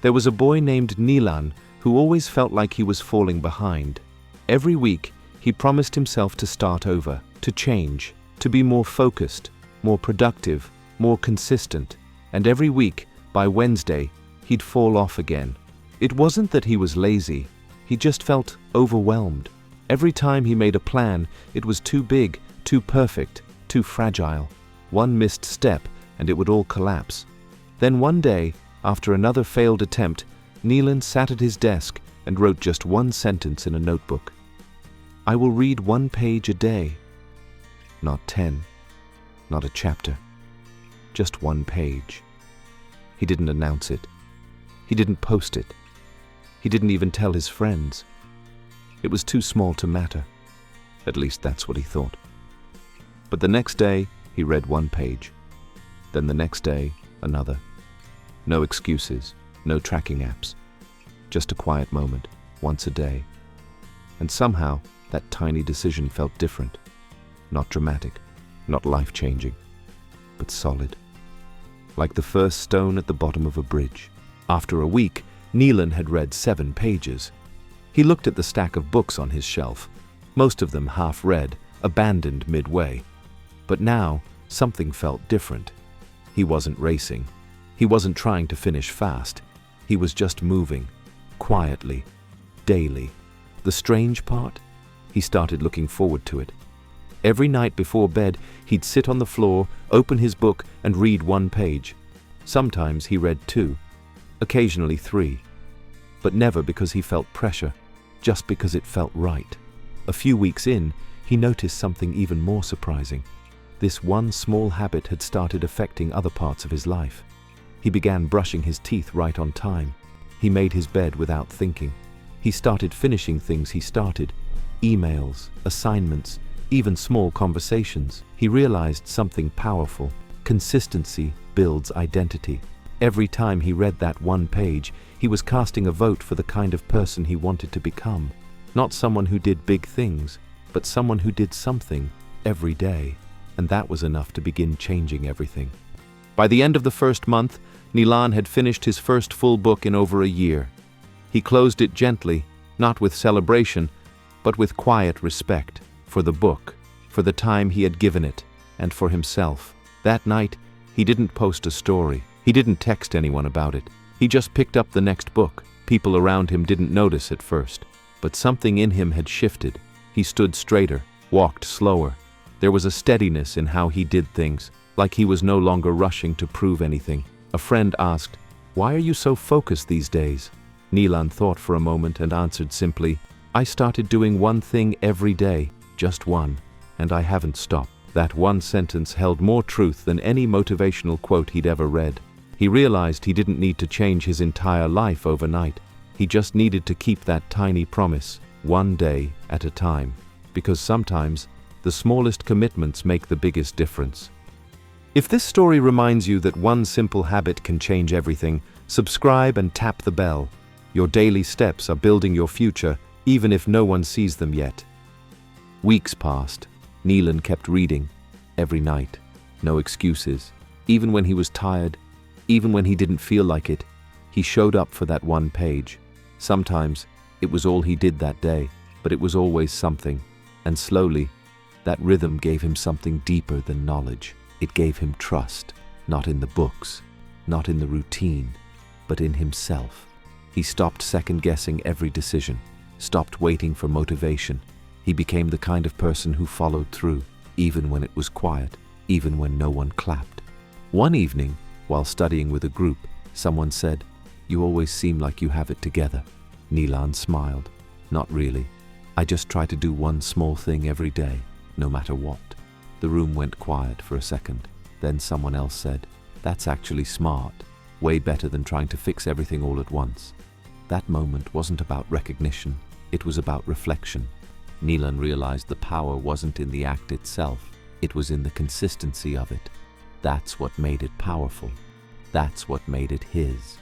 There was a boy named Nilan who always felt like he was falling behind. Every week, he promised himself to start over, to change, to be more focused, more productive, more consistent. And every week, by Wednesday, he'd fall off again. It wasn't that he was lazy, he just felt overwhelmed. Every time he made a plan, it was too big, too perfect, too fragile. One missed step, and it would all collapse. Then one day, after another failed attempt, Nilan sat at his desk and wrote just one sentence in a notebook. "I will read 1 page a day." Not 10, not a chapter, just 1 page. He didn't announce it. He didn't post it. He didn't even tell his friends. It was too small to matter. At least that's what he thought. But the next day, he read 1 page. Then the next day, another. No excuses, no tracking apps. Just a quiet moment, once a day. And somehow, that tiny decision felt different. Not dramatic, not life-changing, but solid. Like the first stone at the bottom of a bridge. After a week, Nilan had read 7 pages. He looked at the stack of books on his shelf, most of them half-read, abandoned midway. But now, something felt different. He wasn't racing. He wasn't trying to finish fast. He was just moving, quietly, daily. The strange part? He started looking forward to it. Every night before bed, he'd sit on the floor, open his book, and read 1 page. Sometimes he read 2, occasionally 3. But never because he felt pressure, just because it felt right. A few weeks in, he noticed something even more surprising. This one small habit had started affecting other parts of his life. He began brushing his teeth right on time. He made his bed without thinking. He started finishing things he started. Emails, assignments, even small conversations. He realized something powerful. Consistency builds identity. Every time he read that 1 page, he was casting a vote for the kind of person he wanted to become. Not someone who did big things, but someone who did something every day. And that was enough to begin changing everything. By the end of the first month, Nilan had finished his first full book in over a year. He closed it gently, not with celebration, but with quiet respect for the book, for the time he had given it, and for himself. That night, he didn't post a story. He didn't text anyone about it. He just picked up the next book. People around him didn't notice at first, but something in him had shifted. He stood straighter, walked slower. There was a steadiness in how he did things, like he was no longer rushing to prove anything. A friend asked, "Why are you so focused these days?" Nilan thought for a moment and answered simply, "I started doing 1 thing every day, just 1, and I haven't stopped." That 1 sentence held more truth than any motivational quote he'd ever read. He realized he didn't need to change his entire life overnight. He just needed to keep that tiny promise, 1 day at a time. Because sometimes, the smallest commitments make the biggest difference. If this story reminds you that 1 simple habit can change everything, subscribe and tap the bell. Your daily steps are building your future, even if no one sees them yet. Weeks passed. Nilan kept reading, every night. No excuses. Even when he was tired, even when he didn't feel like it, he showed up for that 1 page. Sometimes, it was all he did that day, but it was always something. And slowly, that rhythm gave him something deeper than knowledge. It gave him trust, not in the books, not in the routine, but in himself. He stopped second-guessing every decision, stopped waiting for motivation. He became the kind of person who followed through, even when it was quiet, even when no one clapped. One evening, while studying with a group, someone said, "You always seem like you have it together." Nilan smiled. "Not really. I just try to do 1 small thing every day, no matter what." The room went quiet for a second. Then someone else said, "That's actually smart. Way better than trying to fix everything all at once." That moment wasn't about recognition. It was about reflection. Nilan realized the power wasn't in the act itself. It was in the consistency of it. That's what made it powerful. That's what made it his.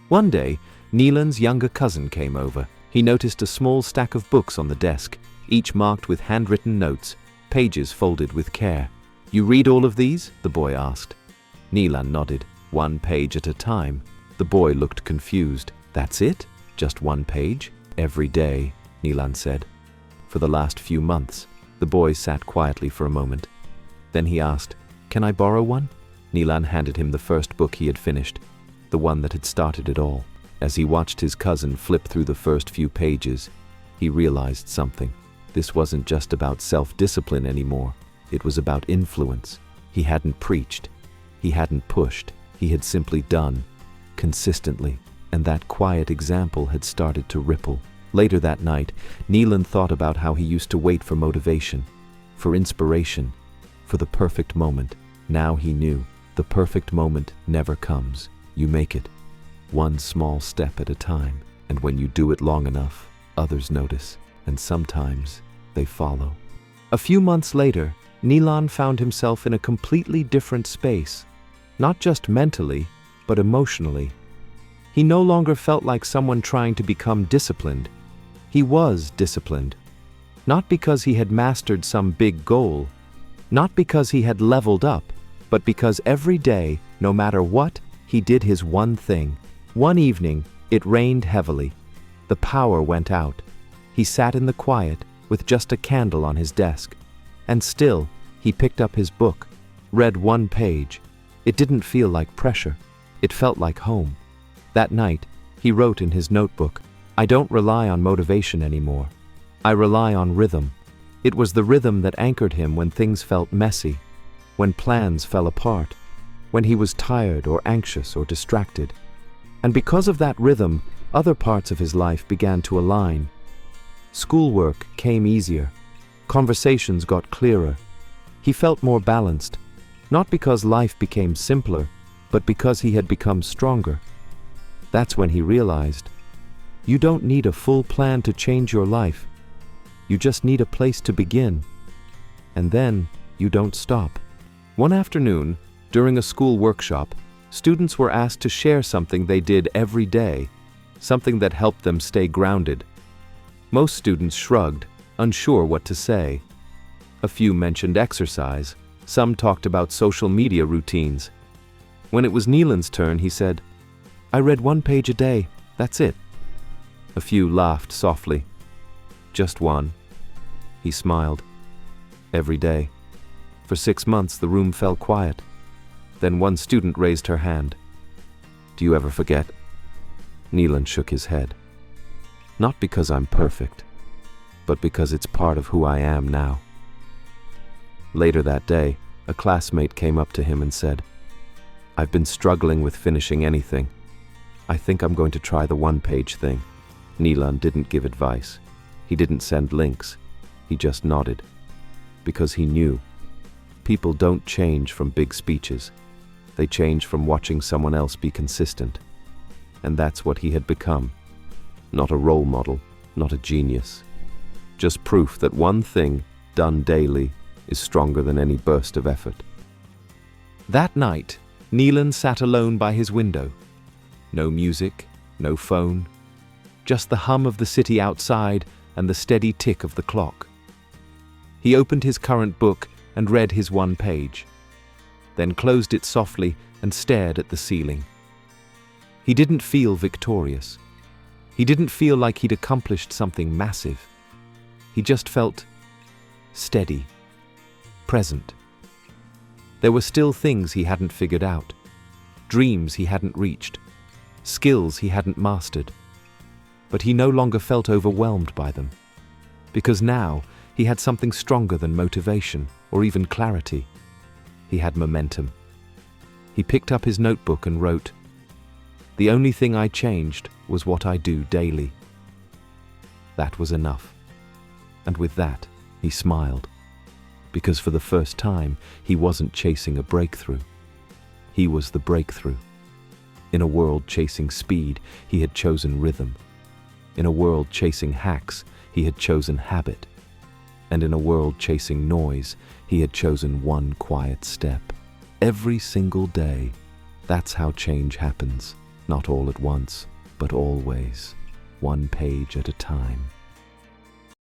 One day, Nilan's younger cousin came over. He noticed a small stack of books on the desk, each marked with handwritten notes, pages folded with care. "You read all of these?" the boy asked. Nilan nodded. 1 page at a time. The boy looked confused. "That's it? Just one page? Every day," Nilan said. For the last few months, the boy sat quietly for a moment. Then he asked, "Can I borrow one?" Nilan handed him the first book he had finished, the one that had started it all. As he watched his cousin flip through the first few pages, he realized something. This wasn't just about self-discipline anymore. It was about influence. He hadn't preached. He hadn't pushed. He had simply done, consistently, and that quiet example had started to ripple. Later that night, Nilan thought about how he used to wait for motivation, for inspiration, for the perfect moment. Now he knew, the perfect moment never comes. You make it, one small step at a time, and when you do it long enough, others notice, and sometimes they follow. A few months later, Nilan found himself in a completely different space, not just mentally, but emotionally. He no longer felt like someone trying to become disciplined. He was disciplined, not because he had mastered some big goal, not because he had leveled up, but because every day, no matter what, he did his one thing. One evening, it rained heavily. The power went out. He sat in the quiet with just a candle on his desk. And still, he picked up his book, read one page. It didn't feel like pressure. It felt like home. That night, he wrote in his notebook, "I don't rely on motivation anymore. I rely on rhythm." It was the rhythm that anchored him when things felt messy, when plans fell apart, when he was tired or anxious or distracted. And because of that rhythm, other parts of his life began to align. Schoolwork came easier. Conversations got clearer. He felt more balanced, not because life became simpler, but because he had become stronger. That's when he realized, you don't need a full plan to change your life. You just need a place to begin. And then you don't stop. One afternoon, during a school workshop, students were asked to share something they did every day, something that helped them stay grounded. Most students shrugged, unsure what to say. A few mentioned exercise. Some talked about social media routines. When it was Nilan's turn, he said, "I read one page a day, that's it." A few laughed softly. "Just one?" He smiled. Every day. For 6 months, the room fell quiet. Then one student raised her hand. "Do you ever forget?" Nilan shook his head. "Not because I'm perfect, but because it's part of who I am now." Later that day, a classmate came up to him and said, "I've been struggling with finishing anything. I think I'm going to try the one-page thing." Nilan didn't give advice. He didn't send links. He just nodded. Because he knew. People don't change from big speeches. They change from watching someone else be consistent. And that's what he had become. Not a role model, not a genius. Just proof that one thing, done daily, is stronger than any burst of effort. That night, Nilan sat alone by his window. No music, no phone. Just the hum of the city outside and the steady tick of the clock. He opened his current book and read his one page, then closed it softly and stared at the ceiling. He didn't feel victorious. He didn't feel like he'd accomplished something massive. He just felt steady, present. There were still things he hadn't figured out, dreams he hadn't reached, skills he hadn't mastered. But he no longer felt overwhelmed by them, because now he had something stronger than motivation or even clarity. He had momentum. He picked up his notebook and wrote, "The only thing I changed was what I do daily." That was enough. And with that, he smiled, because for the first time, he wasn't chasing a breakthrough. He was the breakthrough. In a world chasing speed, he had chosen rhythm. In a world chasing hacks, he had chosen habit. And in a world chasing noise, he had chosen one quiet step. Every single day. That's how change happens. Not all at once, but always. One page at a time.